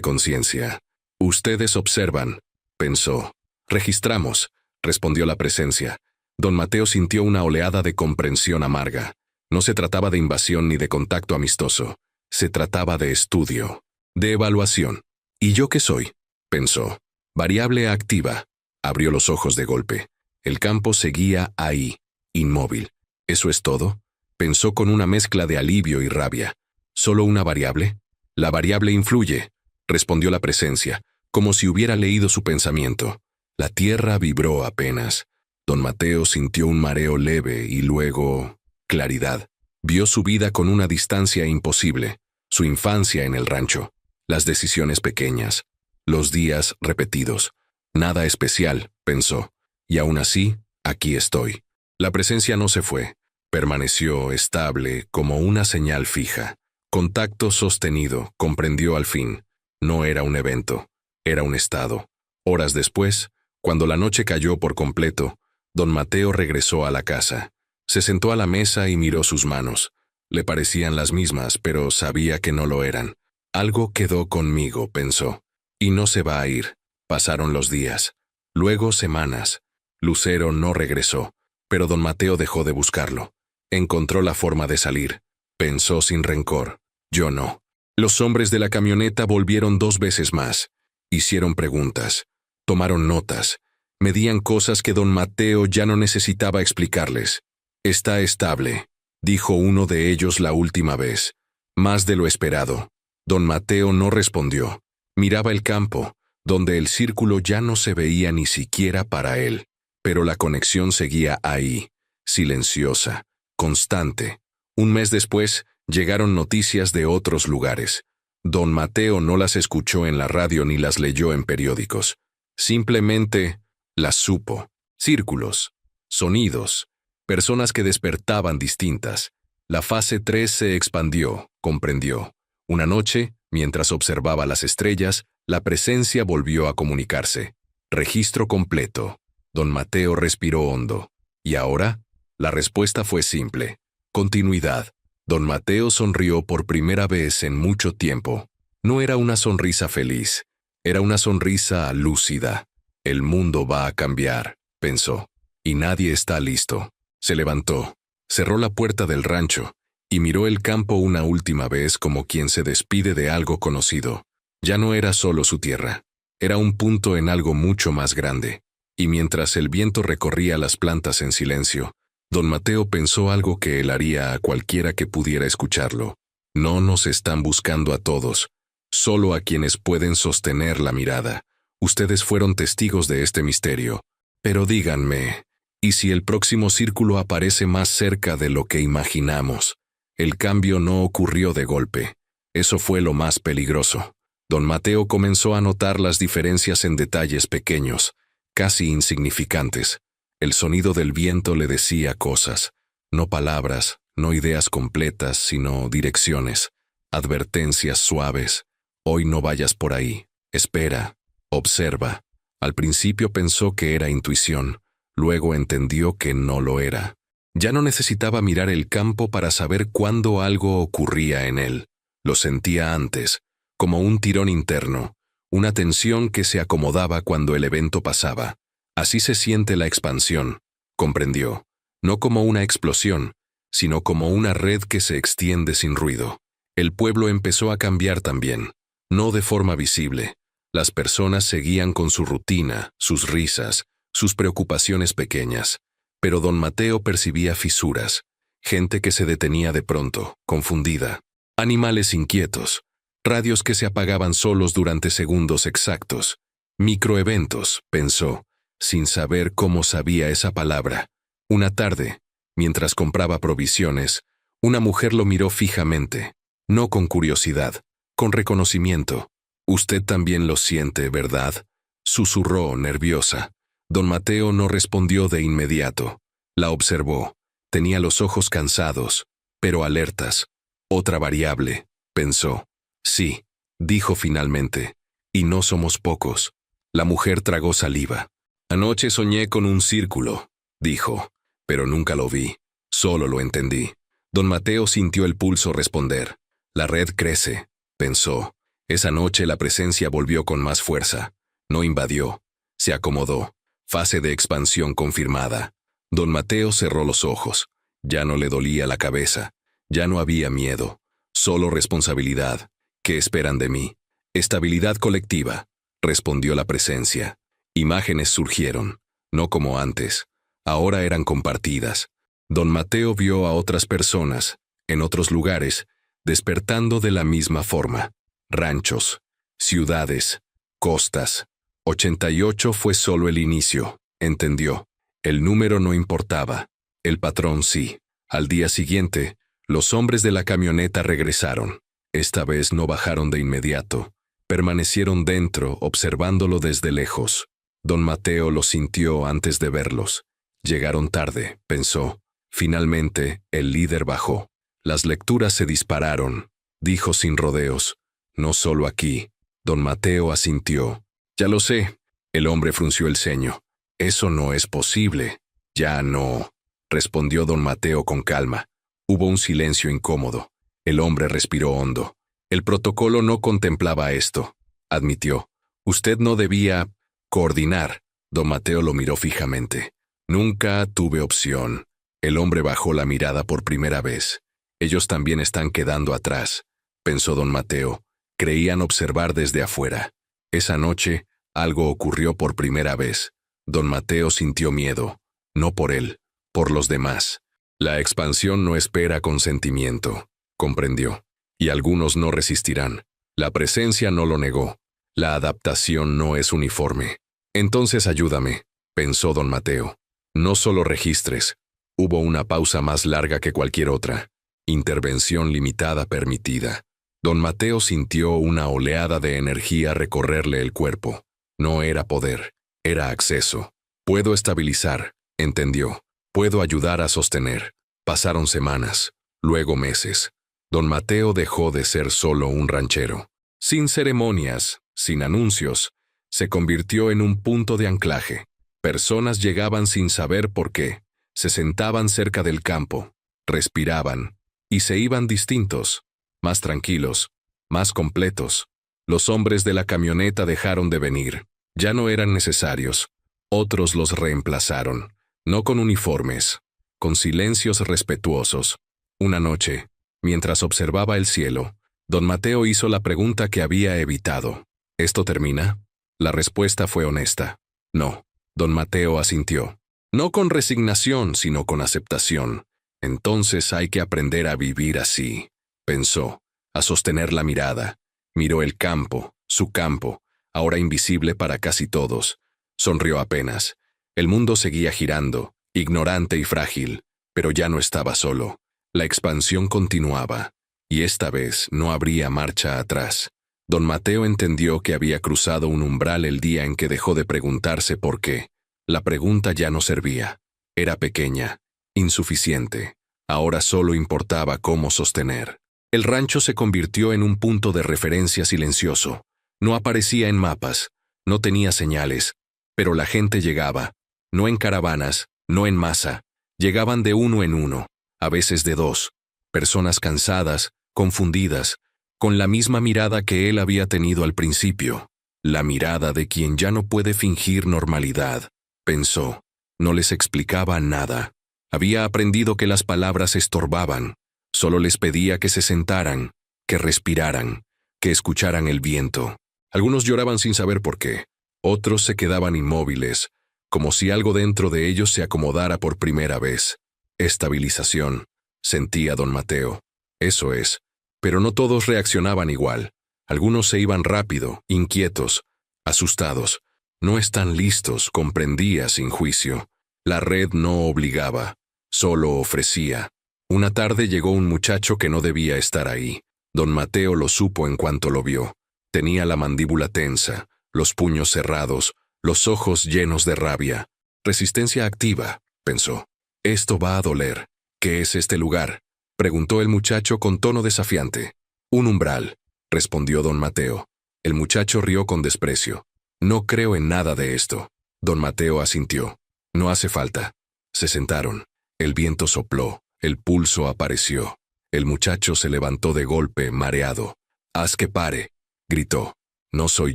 conciencia. Ustedes observan, pensó. Registramos, respondió la presencia. Don Mateo sintió una oleada de comprensión amarga. No se trataba de invasión ni de contacto amistoso. Se trataba de estudio, de evaluación. ¿Y yo qué soy?, pensó. Variable activa. Abrió los ojos de golpe. El campo seguía ahí, inmóvil. ¿Eso es todo?, pensó con una mezcla de alivio y rabia. ¿Solo una variable? La variable influye, respondió la presencia, como si hubiera leído su pensamiento. La tierra vibró apenas. Don Mateo sintió un mareo leve y luego claridad. Vio su vida con una distancia imposible, su infancia en el rancho, las decisiones pequeñas, los días repetidos. Nada especial, pensó, y aún así, aquí estoy. La presencia no se fue, permaneció estable como una señal fija. Contacto sostenido, comprendió al fin. No era un evento, era un estado. Horas después, cuando la noche cayó por completo, don Mateo regresó a la casa. Se sentó a la mesa y miró sus manos. Le parecían las mismas, pero sabía que no lo eran. Algo quedó conmigo, pensó. Y no se va a ir. Pasaron los días. Luego semanas. Lucero no regresó, pero don Mateo dejó de buscarlo. Encontró la forma de salir. Pensó sin rencor. Yo no. Los hombres de la camioneta volvieron 2 veces más. Hicieron preguntas. Tomaron notas. Medían cosas que don Mateo ya no necesitaba explicarles. Está estable, dijo uno de ellos la última vez. Más de lo esperado. Don Mateo no respondió. Miraba el campo, donde el círculo ya no se veía ni siquiera para él. Pero la conexión seguía ahí, silenciosa, constante. Un mes después, llegaron noticias de otros lugares. Don Mateo no las escuchó en la radio ni las leyó en periódicos. Simplemente las supo. Círculos, sonidos, personas que despertaban distintas. La fase 3 se expandió, comprendió. Una noche, mientras observaba las estrellas, la presencia volvió a comunicarse. Registro completo. Don Mateo respiró hondo. ¿Y ahora? La respuesta fue simple. Continuidad. Don Mateo sonrió por primera vez en mucho tiempo. No era una sonrisa feliz. Era una sonrisa lúcida. El mundo va a cambiar, pensó. Y nadie está listo. Se levantó, cerró la puerta del rancho y miró el campo una última vez como quien se despide de algo conocido. Ya no era solo su tierra. Era un punto en algo mucho más grande. Y mientras el viento recorría las plantas en silencio, don Mateo pensó algo que él haría a cualquiera que pudiera escucharlo. No nos están buscando a todos, solo a quienes pueden sostener la mirada. Ustedes fueron testigos de este misterio. Pero díganme, ¿y si el próximo círculo aparece más cerca de lo que imaginamos? El cambio no ocurrió de golpe. Eso fue lo más peligroso. Don Mateo comenzó a notar las diferencias en detalles pequeños, casi insignificantes. El sonido del viento le decía cosas, no palabras, no ideas completas, sino direcciones, advertencias suaves. Hoy no vayas por ahí, espera, observa. Al principio pensó que era intuición, luego entendió que no lo era. Ya no necesitaba mirar el campo para saber cuándo algo ocurría en él. Lo sentía antes, como un tirón interno, una tensión que se acomodaba cuando el evento pasaba. Así se siente la expansión, comprendió, no como una explosión, sino como una red que se extiende sin ruido. El pueblo empezó a cambiar también, no de forma visible. Las personas seguían con su rutina, sus risas, sus preocupaciones pequeñas, pero don Mateo percibía fisuras, gente que se detenía de pronto, confundida, animales inquietos, radios que se apagaban solos durante segundos exactos, microeventos, pensó, sin saber cómo sabía esa palabra. Una tarde, mientras compraba provisiones, una mujer lo miró fijamente, no con curiosidad, con reconocimiento. «Usted también lo siente, ¿verdad?», susurró, nerviosa. Don Mateo no respondió de inmediato. La observó. Tenía los ojos cansados, pero alertas. Otra variable, pensó. «Sí», dijo finalmente. «Y no somos pocos». La mujer tragó saliva. «Anoche soñé con un círculo», dijo, «pero nunca lo vi. Solo lo entendí». Don Mateo sintió el pulso responder. «La red crece», pensó. Esa noche la presencia volvió con más fuerza. No invadió. Se acomodó. Fase de expansión confirmada. Don Mateo cerró los ojos. Ya no le dolía la cabeza. Ya no había miedo. Solo responsabilidad. ¿Qué esperan de mí? Estabilidad colectiva, respondió la presencia. Imágenes surgieron. No como antes. Ahora eran compartidas. Don Mateo vio a otras personas, en otros lugares, despertando de la misma forma. Ranchos, ciudades, costas. 88 fue solo el inicio, entendió. El número no importaba, el patrón sí. Al día siguiente, los hombres de la camioneta regresaron. Esta vez no bajaron de inmediato. Permanecieron dentro, observándolo desde lejos. Don Mateo los sintió antes de verlos. Llegaron tarde, pensó. Finalmente, el líder bajó. Las lecturas se dispararon, dijo sin rodeos. No solo aquí. Don Mateo asintió. Ya lo sé. El hombre frunció el ceño. Eso no es posible. Ya no, respondió don Mateo con calma. Hubo un silencio incómodo. El hombre respiró hondo. El protocolo no contemplaba esto, admitió. Usted no debía coordinar. Don Mateo lo miró fijamente. Nunca tuve opción. El hombre bajó la mirada por primera vez. Ellos también están quedando atrás, pensó don Mateo. Creían observar desde afuera. Esa noche, algo ocurrió por primera vez. Don Mateo sintió miedo. No por él, por los demás. La expansión no espera consentimiento, comprendió. Y algunos no resistirán. La presencia no lo negó. La adaptación no es uniforme. Entonces ayúdame, pensó don Mateo. No solo registres. Hubo una pausa más larga que cualquier otra. Intervención limitada permitida. Don Mateo sintió una oleada de energía recorrerle el cuerpo. No era poder, era acceso. Puedo estabilizar, entendió. Puedo ayudar a sostener. Pasaron semanas, luego meses. Don Mateo dejó de ser solo un ranchero. Sin ceremonias, sin anuncios, se convirtió en un punto de anclaje. Personas llegaban sin saber por qué. Se sentaban cerca del campo, respiraban, y se iban distintos, más tranquilos, más completos. Los hombres de la camioneta dejaron de venir. Ya no eran necesarios. Otros los reemplazaron, no con uniformes, con silencios respetuosos. Una noche, mientras observaba el cielo, don Mateo hizo la pregunta que había evitado. ¿Esto termina? La respuesta fue honesta. No. Don Mateo asintió. No con resignación, sino con aceptación. Entonces hay que aprender a vivir así, pensó, a sostener la mirada. Miró el campo, su campo, ahora invisible para casi todos. Sonrió apenas. El mundo seguía girando, ignorante y frágil, pero ya no estaba solo. La expansión continuaba, y esta vez no habría marcha atrás. Don Mateo entendió que había cruzado un umbral el día en que dejó de preguntarse por qué. La pregunta ya no servía. Era pequeña, insuficiente. Ahora solo importaba cómo sostener. El rancho se convirtió en un punto de referencia silencioso. No aparecía en mapas, no tenía señales, pero la gente llegaba. No en caravanas, no en masa. Llegaban de uno en uno, a veces de dos. Personas cansadas, confundidas, con la misma mirada que él había tenido al principio. La mirada de quien ya no puede fingir normalidad. Pensó. No les explicaba nada. Había aprendido que las palabras estorbaban. Solo les pedía que se sentaran, que respiraran, que escucharan el viento. Algunos lloraban sin saber por qué. Otros se quedaban inmóviles, como si algo dentro de ellos se acomodara por primera vez. Estabilización, sentía don Mateo. Eso es. Pero no todos reaccionaban igual. Algunos se iban rápido, inquietos, asustados. No están listos, comprendía sin juicio. La red no obligaba, solo ofrecía. Una tarde llegó un muchacho que no debía estar ahí. Don Mateo lo supo en cuanto lo vio. Tenía la mandíbula tensa, los puños cerrados, los ojos llenos de rabia. Resistencia activa, pensó. Esto va a doler. ¿Qué es este lugar?, preguntó el muchacho con tono desafiante. Un umbral, respondió don Mateo. El muchacho rió con desprecio. No creo en nada de esto. Don Mateo asintió. No hace falta. Se sentaron. El viento sopló. El pulso apareció. El muchacho se levantó de golpe, mareado. «Haz que pare», gritó. «No soy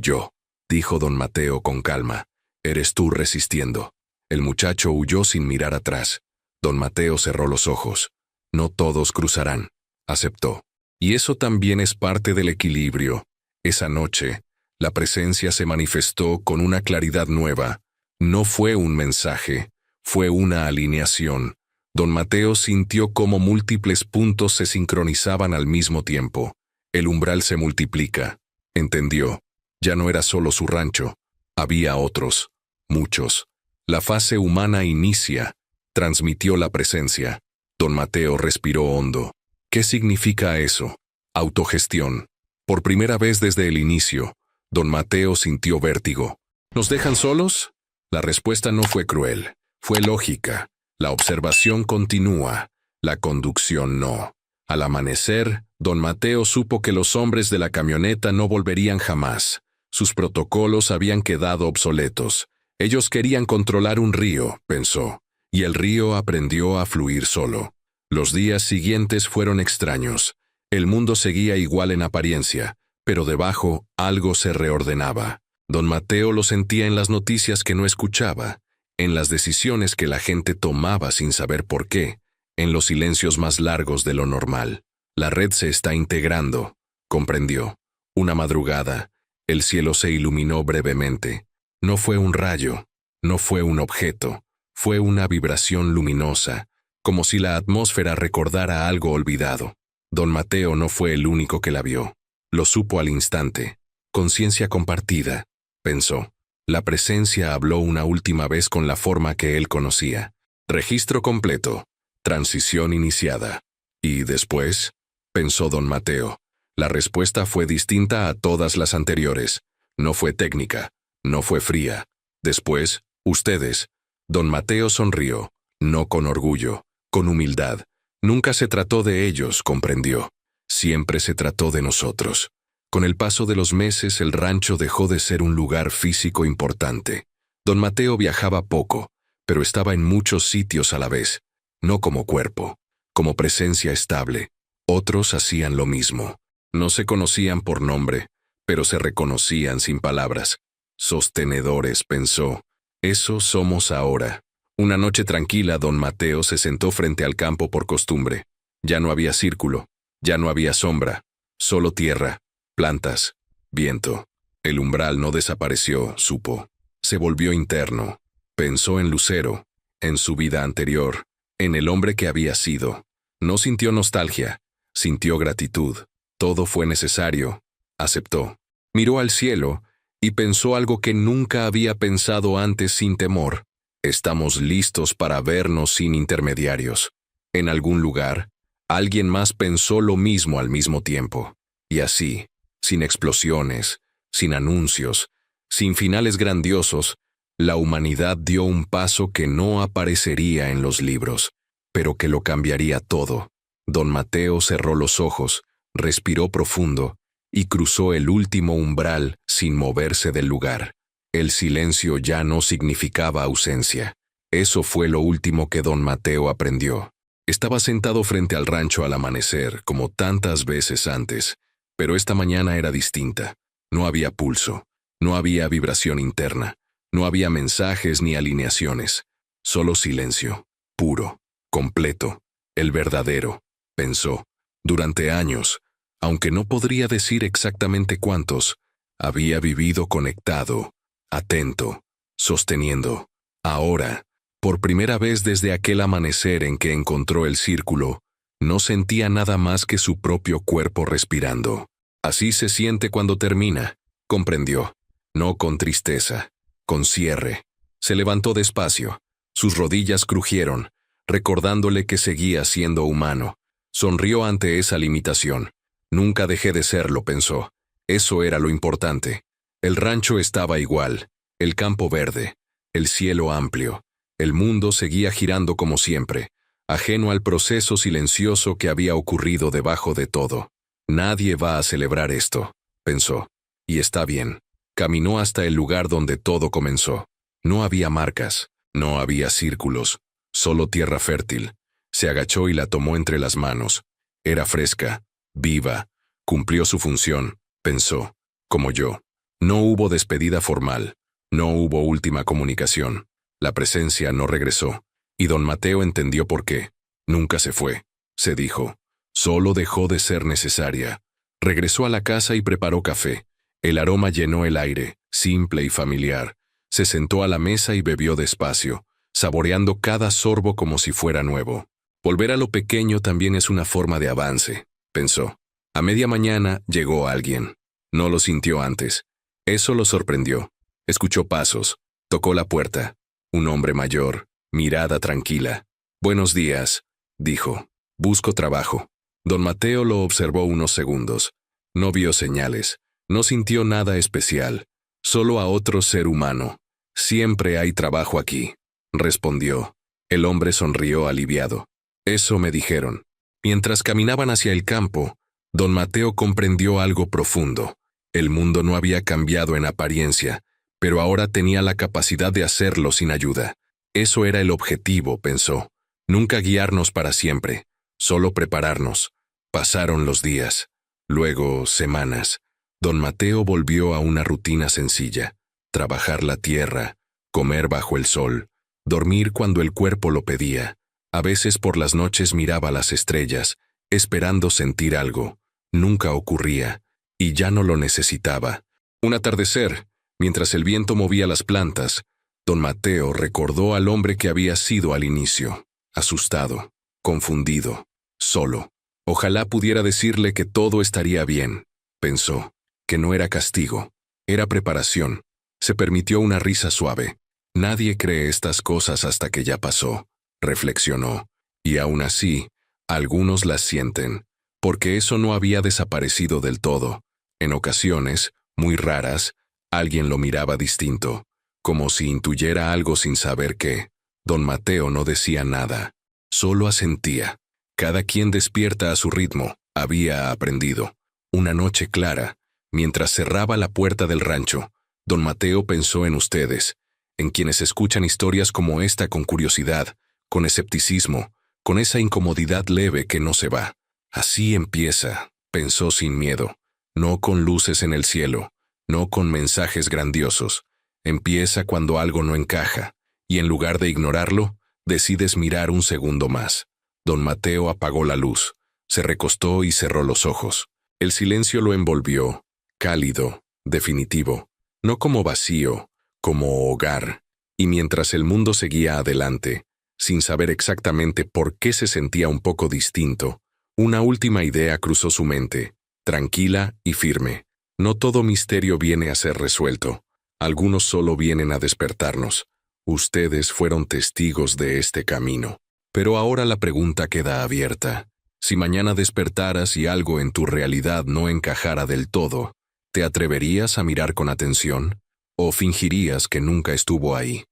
yo», dijo don Mateo con calma. «Eres tú resistiendo». El muchacho huyó sin mirar atrás. Don Mateo cerró los ojos. «No todos cruzarán», aceptó. Y eso también es parte del equilibrio. Esa noche, la presencia se manifestó con una claridad nueva. No fue un mensaje, fue una alineación. Don Mateo sintió cómo múltiples puntos se sincronizaban al mismo tiempo. El umbral se multiplica. Entendió. Ya no era solo su rancho. Había otros. Muchos. La fase humana inicia. Transmitió la presencia. Don Mateo respiró hondo. ¿Qué significa eso? Autogestión. Por primera vez desde el inicio, don Mateo sintió vértigo. ¿Nos dejan solos? La respuesta no fue cruel. Fue lógica. La observación continúa. La conducción no. Al amanecer, don Mateo supo que los hombres de la camioneta no volverían jamás. Sus protocolos habían quedado obsoletos. Ellos querían controlar un río, pensó, y el río aprendió a fluir solo. Los días siguientes fueron extraños. El mundo seguía igual en apariencia, pero debajo algo se reordenaba. Don Mateo lo sentía en las noticias que no escuchaba, en las decisiones que la gente tomaba sin saber por qué, en los silencios más largos de lo normal. La red se está integrando, comprendió. Una madrugada, el cielo se iluminó brevemente. No fue un rayo, no fue un objeto, fue una vibración luminosa. como si la atmósfera recordara algo olvidado. Don Mateo no fue el único que la vio. Lo supo al instante. Conciencia compartida, pensó. La presencia habló una última vez con la forma que él conocía. Registro completo. Transición iniciada. ¿Y después? Pensó don Mateo. La respuesta fue distinta a todas las anteriores. No fue técnica. No fue fría. Después, ustedes. Don Mateo sonrió. No con orgullo, con humildad. Nunca se trató de ellos, comprendió. Siempre se trató de nosotros. Con el paso de los meses, el rancho dejó de ser un lugar físico importante. Don Mateo viajaba poco, pero estaba en muchos sitios a la vez. No como cuerpo, como presencia estable. Otros hacían lo mismo. No se conocían por nombre, pero se reconocían sin palabras. Sostenedores, pensó. Eso somos ahora. Una noche tranquila, don Mateo se sentó frente al campo por costumbre. Ya no había círculo, ya no había sombra, solo tierra, plantas, viento. El umbral no desapareció, supo. Se volvió interno. Pensó en Lucero, en su vida anterior, en el hombre que había sido. No sintió nostalgia, sintió gratitud. Todo fue necesario. Aceptó. Miró al cielo y pensó algo que nunca había pensado antes sin temor. Estamos listos para vernos sin intermediarios. En algún lugar, alguien más pensó lo mismo al mismo tiempo. Y así, sin explosiones, sin anuncios, sin finales grandiosos, la humanidad dio un paso que no aparecería en los libros, pero que lo cambiaría todo. Don Mateo cerró los ojos, respiró profundo y cruzó el último umbral sin moverse del lugar. El silencio ya no significaba ausencia. Eso fue lo último que don Mateo aprendió. Estaba sentado frente al rancho al amanecer, como tantas veces antes, pero esta mañana era distinta. No había pulso, no había vibración interna, no había mensajes ni alineaciones, solo silencio, puro, completo, el verdadero, pensó. Durante años, aunque no podría decir exactamente cuántos, había vivido conectado, atento, sosteniendo. Ahora, por primera vez desde aquel amanecer en que encontró el círculo, no sentía nada más que su propio cuerpo respirando. Así se siente cuando termina, comprendió. No con tristeza, con cierre. Se levantó despacio. Sus rodillas crujieron, recordándole que seguía siendo humano. Sonrió ante esa limitación. Nunca dejé de serlo, pensó. Eso era lo importante. El rancho estaba igual, el campo verde, el cielo amplio. El mundo seguía girando como siempre, ajeno al proceso silencioso que había ocurrido debajo de todo. Nadie va a celebrar esto, pensó. Y está bien. Caminó hasta el lugar donde todo comenzó. No había marcas, no había círculos, solo tierra fértil. Se agachó y la tomó entre las manos. Era fresca, viva, cumplió su función, pensó, como yo. No hubo despedida formal, no hubo última comunicación. La presencia no regresó, y don Mateo entendió por qué. Nunca se fue, se dijo. Solo dejó de ser necesaria. Regresó a la casa y preparó café. El aroma llenó el aire, simple y familiar. Se sentó a la mesa y bebió despacio, saboreando cada sorbo como si fuera nuevo. Volver a lo pequeño también es una forma de avance, pensó. A media mañana llegó alguien. No lo sintió antes. Eso lo sorprendió. Escuchó pasos. Tocó la puerta. Un hombre mayor, mirada tranquila. «Buenos días», dijo. «Busco trabajo». Don Mateo lo observó unos segundos. No vio señales. No sintió nada especial. Solo a otro ser humano. «Siempre hay trabajo aquí», respondió. El hombre sonrió aliviado. «Eso me dijeron». Mientras caminaban hacia el campo, don Mateo comprendió algo profundo. El mundo no había cambiado en apariencia, pero ahora tenía la capacidad de hacerlo sin ayuda. Eso era el objetivo, pensó. Nunca guiarnos para siempre, solo prepararnos. Pasaron los días, luego semanas. Don Mateo volvió a una rutina sencilla. Trabajar la tierra, comer bajo el sol, dormir cuando el cuerpo lo pedía. A veces por las noches miraba las estrellas, esperando sentir algo. Nunca ocurría, y ya no lo necesitaba. Un atardecer, mientras el viento movía las plantas, don Mateo recordó al hombre que había sido al inicio, asustado, confundido, solo. Ojalá pudiera decirle que todo estaría bien, pensó, que no era castigo, era preparación. Se permitió una risa suave. Nadie cree estas cosas hasta que ya pasó, reflexionó, y aún así, algunos las sienten, porque eso no había desaparecido del todo. En ocasiones, muy raras, alguien lo miraba distinto, como si intuyera algo sin saber qué. Don Mateo no decía nada, solo asentía. Cada quien despierta a su ritmo, había aprendido. Una noche clara, mientras cerraba la puerta del rancho, don Mateo pensó en ustedes, en quienes escuchan historias como esta con curiosidad, con escepticismo, con esa incomodidad leve que no se va. Así empieza, pensó sin miedo, no con luces en el cielo, no con mensajes grandiosos. Empieza cuando algo no encaja, y en lugar de ignorarlo, decides mirar un segundo más. Don Mateo apagó la luz, se recostó y cerró los ojos. El silencio lo envolvió, cálido, definitivo, no como vacío, como hogar. Y mientras el mundo seguía adelante, sin saber exactamente por qué se sentía un poco distinto, una última idea cruzó su mente, tranquila y firme. No todo misterio viene a ser resuelto. Algunos solo vienen a despertarnos. Ustedes fueron testigos de este camino. Pero ahora la pregunta queda abierta. Si mañana despertaras y algo en tu realidad no encajara del todo, ¿te atreverías a mirar con atención? ¿O fingirías que nunca estuvo ahí?